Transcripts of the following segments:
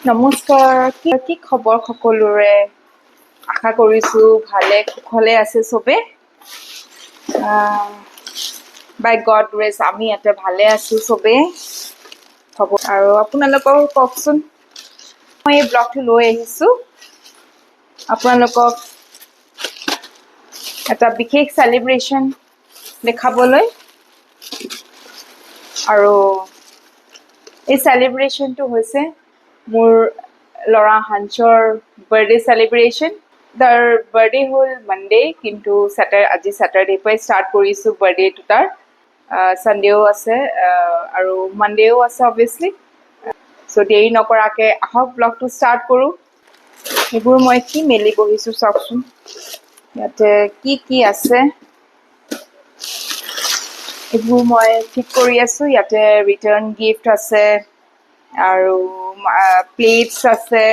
নমস্কাৰ, কি খবৰ সকলোৰে? আশা কৰিছোঁ ভালে কুশলে আছে চবে। বাই গড গ্ৰেছ আমি ইয়াতে ভালে আছোঁ চবে। হ'ব আৰু আপোনালোকক কওকচোন, মই এই ব্লগটো লৈ আহিছোঁ আপোনালোকক এটা বিশেষ চেলিব্ৰেশ্যন দেখাবলৈ। আৰু এই চেলিব্ৰেশ্যনটো হৈছে মোৰ ল'ৰা হাঞ্চৰ বাৰ্থডে চেলিব্ৰেশ্যন। তাৰ বাৰ্থডে হ'ল মানডে, কিন্তু আজি ছেটাৰডে পৰাই ষ্টাৰ্ট কৰিছোঁ বাৰ্থডেটো তাৰ। ছানডেও আছে আৰু মানডেও আছে অবভিয়াছলি। চ' দেৰি নকৰাকৈ আহক ব্লগটো ষ্টাৰ্ট কৰোঁ। এইবোৰ মই কি মেলি বহিছোঁ চাওকচোন, ইয়াতে কি আছে এইবোৰ মই ঠিক কৰি আছোঁ। ইয়াতে ৰিটাৰ্ণ গিফ্ট আছে আৰু প্লেটছ আছে,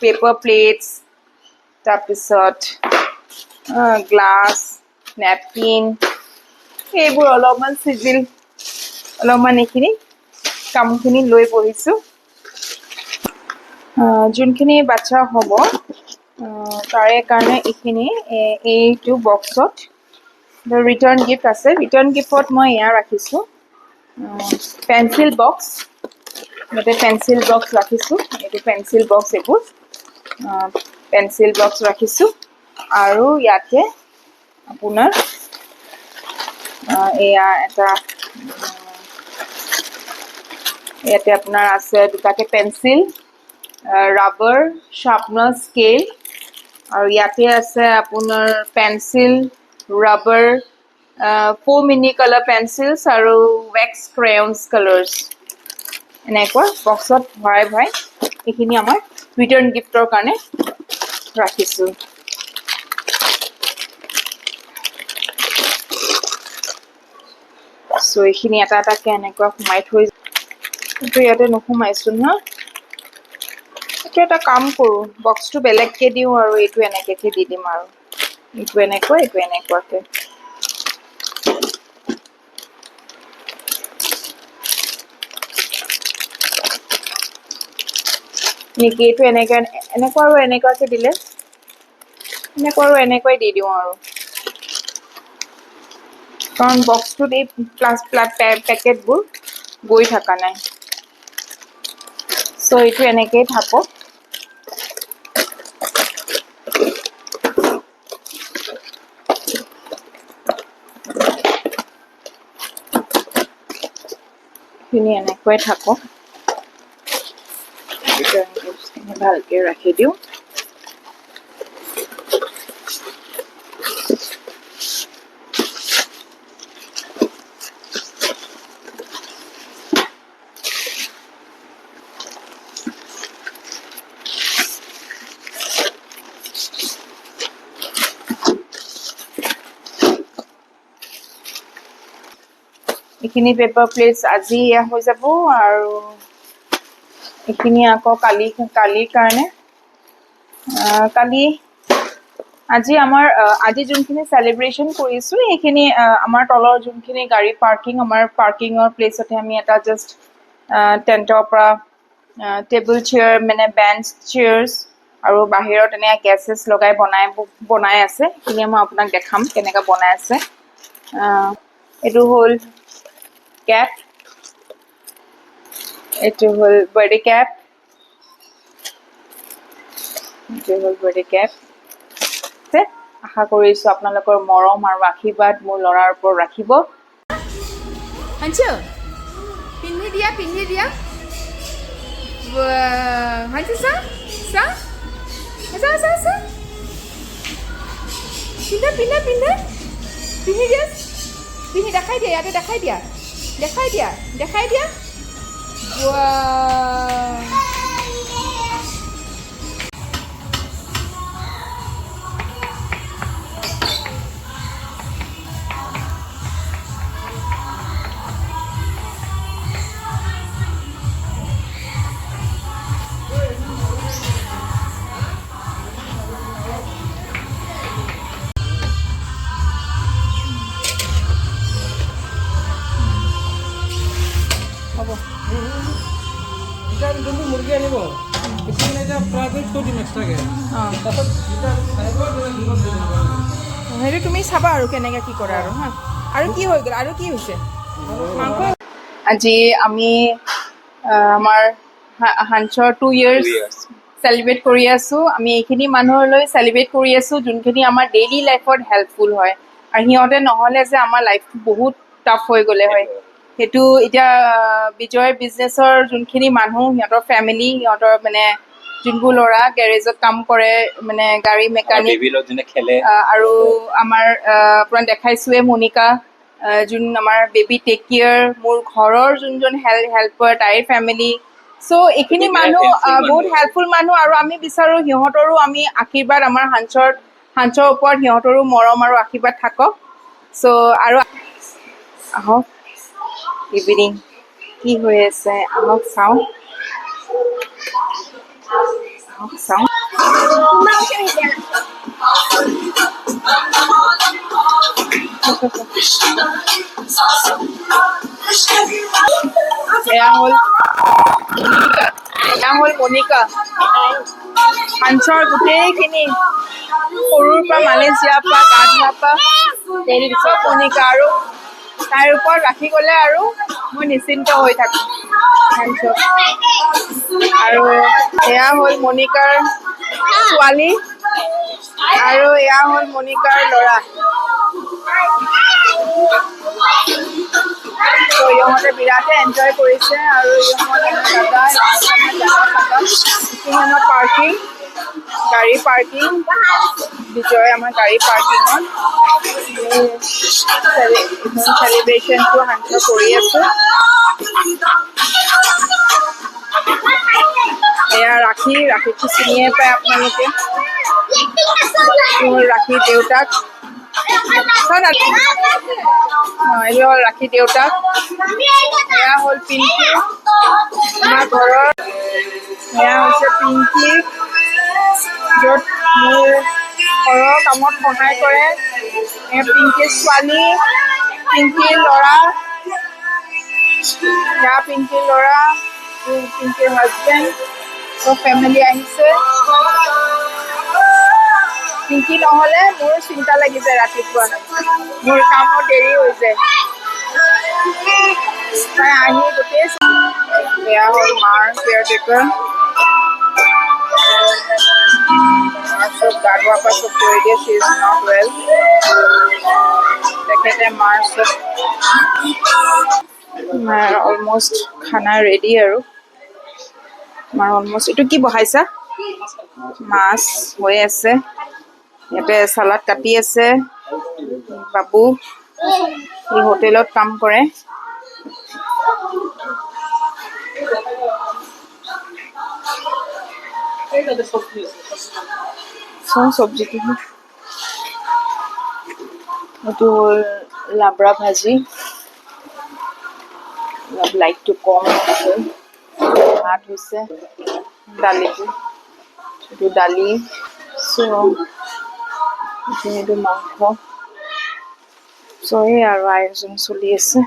পেপাৰ প্লেটছ, তাৰপিছত গ্লাছ, নেপকিন, এইবোৰ অলপমান চিজিল, অলপমান এইখিনি কামখিনি লৈ বহিছোঁ। যোনখিনি বাচ্ছা হ'ব তাৰে কাৰণে এইটো বক্সত ৰিটাৰ্ণ গিফ্ট আছে। ৰিটাৰ্ণ গিফ্টত মই এয়া ৰাখিছোঁ, পেঞ্চিল বক্স। ইয়াতে পেঞ্চিল বক্স ৰাখিছোঁ, এইটো পেঞ্চিল বক্স, এইবোৰ পেঞ্চিল বক্স ৰাখিছোঁ। আৰু ইয়াতে আপোনাৰ ইয়াতে আপোনাৰ আছে দুটাকে পেঞ্চিল, ৰাবাৰ, শ্বাৰ্পনাৰ, স্কেল। আৰু ইয়াতে আছে আপোনাৰ pencil, rubber, 4 mini colour pencils আৰু ৱেক্স ক্ৰেয়নছ কালাৰ্ছ। এনেকুৱা বক্সত ভৰাই এইখিনি আমাৰ ৰিটাৰ্ণ গিফ্টৰ কাৰণে ৰাখিছোঁ। চ' এইখিনি এটা এটাকৈ এনেকুৱা সোমাই থৈ, কিন্তু ইয়াতে নোসোমাইছোঁ না। এইটো এটা কাম কৰোঁ, বক্সটো বেলেগকৈ দিওঁ আৰু এইটো এনেকৈ দি দিম আৰু এইটো এনেকুৱাকৈ। নেকি এইটো এনেকুৱা আৰু এনেকুৱাকৈ দিলে, এনেকুৱাই দি দিওঁ আৰু, কাৰণ বক্সটোত এই পেকেটবোৰ গৈ থকা নাই। চ' এইটো এনেকেই থাকক। এইখিনি এনেকৈ থাকক, ভালকৈ ৰাখি দিওঁ। এইখিনি পেপাৰ প্লেটছ আজি হৈ যাব, আৰু এইখিনি আকৌ কালিৰ কাৰণে। আজি যোনখিনি চেলিব্ৰেশ্যন কৰিছোঁ সেইখিনি আমাৰ তলৰ যোনখিনি গাড়ী আমাৰ পাৰ্কিঙৰ প্লেচতে আমি এটা জাষ্ট টেণ্টৰ পৰা টেবুল চেয়াৰ, মানে বেঞ্চ চেয়াৰ্ছ আৰু বাহিৰত এনেকৈ গেছ লগাই বনাই আছে। সেইখিনি মই আপোনাক দেখাম কেনেকৈ বনাই আছে। এইটো হ'ল কেপ, এইটো হ'ল বাৰ্থডে কেপ, আশা কৰিছোঁ আপোনালোকৰ মৰম আৰু আশীৰ্বাদ মোৰ ল'ৰাৰ ওপৰত ৰাখিব। হাঞ্চু পিন্ধি দিয়া হাঞ্চু চা পিন্ধি দেখাই দিয়া, ইয়াতে দেখাই দিয়া। যোনটো মুৰ্গী আনিব সেইটো মানে এতিয়া প্ৰাইভেট থৈ দিম এক্সট্ৰাকৈ অঁ তাৰপাছত যেতিয়া চাই পোৱা তেতিয়া দোকান দি দিম সেইটো তুমি চাবা আৰু কেনেকৈ কি কৰা আৰু হা আৰু কি হৈ গ'ল আৰু কি হৈছে মাংস আজি আমি আমাৰ হাঞ্চৰ 2 years চেলিব্ৰেট কৰি আছোঁ। আমি এইখিনি মানুহলৈ চেলিব্ৰেট কৰি আছোঁ যোনখিনি আমাৰ ডেইলি লাইফত হেল্পফুল হয় আৰু সিহঁতে নহ'লে যে আমাৰ লাইফটো বহুত টাফ হৈ গ'লে হয়। সেইটো এতিয়া বিজয়ৰ বিজনেছৰ যোনখিনি মানুহ সিহঁতৰ ফেমিলি সিহঁতৰ মানে যোনবোৰ ল'ৰা গেৰেজত কাম কৰে মানে গাড়ী মেকানিক খেলে আৰু আমাৰ আপোনাক দেখাইছোৱে মনিকা যোন আমাৰ বেবী টেক কেয়াৰ মোৰ ঘৰৰ যোনজন হেল্পাৰ তাইৰ ফেমিলি চ' এইখিনি মানুহ বহুত হেল্পফুল মানুহ আৰু আমি বিচাৰোঁ সিহঁতৰো আমি আশীৰ্বাদ আমাৰ হাঞ্চৰ ওপৰত সিহঁতৰো মৰম আৰু আশীৰ্বাদ থাকক চ' আৰু আহক ইভিনিং কি হৈ আছে আহক চাওঁ এয়া হ'ল মনিকা হাঞ্চৰ গোটেইখিনি সৰুৰ পৰা মালেছিয়াৰ পৰা গা ধোৱাৰ পৰা চব মনিকা আৰু তাইৰ ওপৰত ৰাখি গ'লে আৰু মই নিশ্চিন্ত হৈ থাকোঁ হাঞ্চক আৰু এয়া হ'ল মনিকাৰ ছোৱালী আৰু এয়া হ'ল মনিকাৰ ল'ৰা ত' ইহঁতে বিৰাটে এনজয় কৰিছে আৰু ইহঁত আমাৰ পাৰ্কিং গাড়ী পাৰ্কিং বিজয় আমাৰ গাড়ী পাৰ্কিঙত চেলিব্ৰেশ্যনটো হাঞ্চৰ কৰি আছোঁ এয়া ৰাখীটো চিনিয়ে পায় আপোনালোকে ৰাখীৰ দেউতাক এইটো হ'ল ৰাখীৰ দেউতাক এয়া হ'ল পিংকি আমাৰ ঘৰৰ এয়া হৈছে পিংকি য'ত মোৰ ঘৰৰ কামত সহায় কৰে এয়া পিংকিৰ ছোৱালী পিংকিৰ ল'ৰা এয়া পিংকিৰ ল'ৰা পিংকিৰ হাজবেণ্ড চব ফেমিলি আহিছে পিংকি নহ'লে মোৰ চিন্তা লাগি যায় ৰাতিপুৱা মোৰ কামত দেৰি হৈ যায় তাই আহি গোটেই এয়া হ'ল মাৰ কেয়াৰটেকাৰ চব গা ধোৱাৰ পৰা চব কৰি দিয়ে চি ইজ নট ৱেল তেখেতে মাৰ চব অলমষ্ট খানা ৰেডি আৰু মাৰ অলমষ্ট এইটো কি বহাইছা মাছ হৈ আছে ইয়াতে চালাড কাটি আছে বাবু এই হোটেলত কাম কৰে চব্জিটো এইটো হ'ল লাবৰা ভাজি অলপ লাইটটো কম আছে ভাত হৈছে দালিটো এইটো দালি এইটো মাংস এই আৰু আয়োজন চলি আছে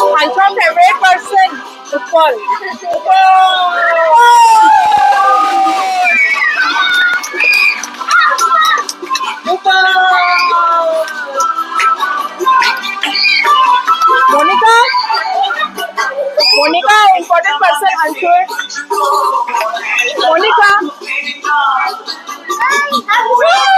Hanchor favorite person, Utpal. Monica, important person, Hanchor. Monica. Rohit.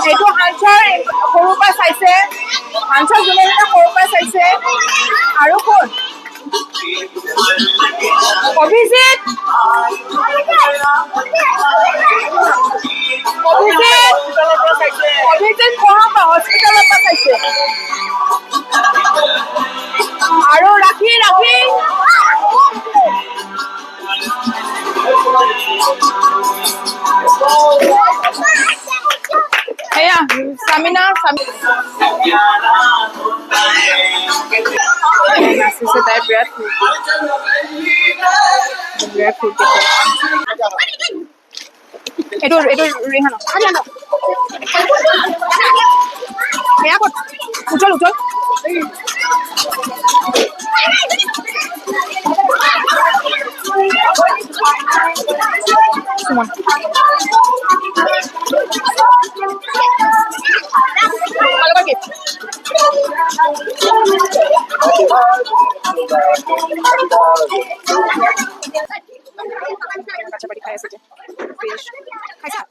এইটো হাঞ্চৰ সৰুৰ পৰা চাইছে হাঞ্চৰ যোনে যোনে সৰুৰ পৰা চাইছে আৰু কোন অভিজিত অভিজিত কহাৰ পৰা হস্পিটেলৰ পৰা চাইছে আৰু ৰাখি এয়া সামিনা নাচিছে তাই বিৰাট ফূৰ্তি এইটো ৰিহানা এয়া ক'ত উজ্জ্বল সুমন বাচ্চা বাড়ি খাই এসেছে খাইছা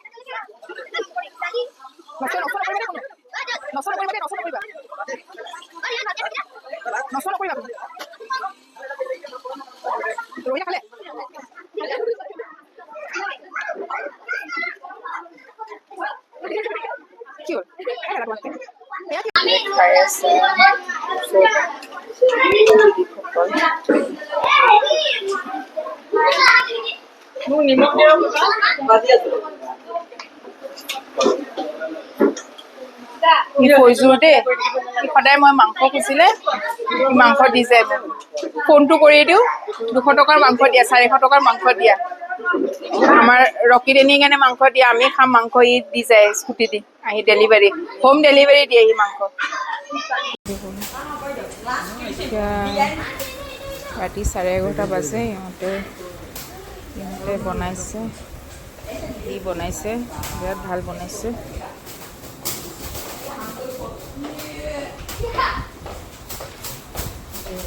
রহিলা খালে কি হল খাই আছে কৈছোঁ দেই সদায় মই মাংস খুজিলে মাংস দি যায় ফোনটো কৰি দিওঁ 200 টকাৰ মাংস দিয়া 400 টকাৰ মাংস দিয়া আমাৰ ৰকিদেনীৰ কাৰণে মাংস দিয়া আমি খাম মাংস ই দি যায় স্কুটি দি আহি ডেলিভাৰী হোম ডেলিভাৰী দিয়ে ই মাংস ৰাতি 11:30 বাজে ইহঁতে বনাইছে ই বনাইছে বিৰাট ভাল বনাইছে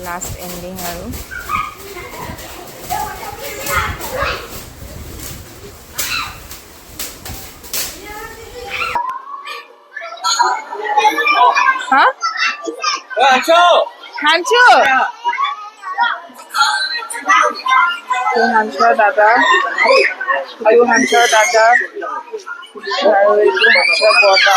লাষ্ট এণ্ডিং আৰু হা হাঞ্চু হাঞ্চৰ দাদা আৰু হাঞ্চৰ দাদা আৰু এইটো হাঞ্চৰ বৰ্তা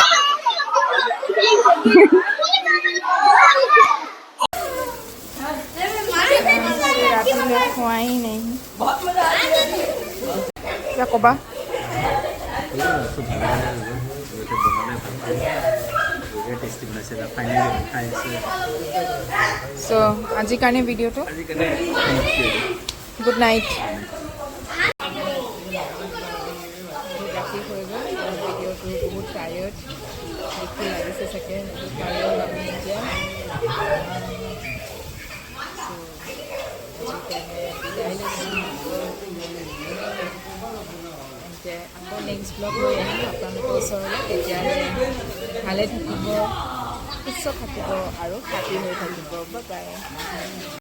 रात में खुआई नहीं क्या कबा सो আজি কাৰণে ভিডিঅ'টো গুড নাইট ৰাতি হৈ গ'ল ভিডিঅ'টো বহুত টায়াৰ্ড দেখি লাগিছে চাগে টায়াৰ্ড আমি এতিয়া আকৌ নেক্সট ব্লগ লৈ আহিম আপোনালোকৰ ওচৰলৈ তেতিয়াহ'লে ভালে থাকিব সুস্থ থাকিব আৰু হেপী হৈ থাকিব বাই বাই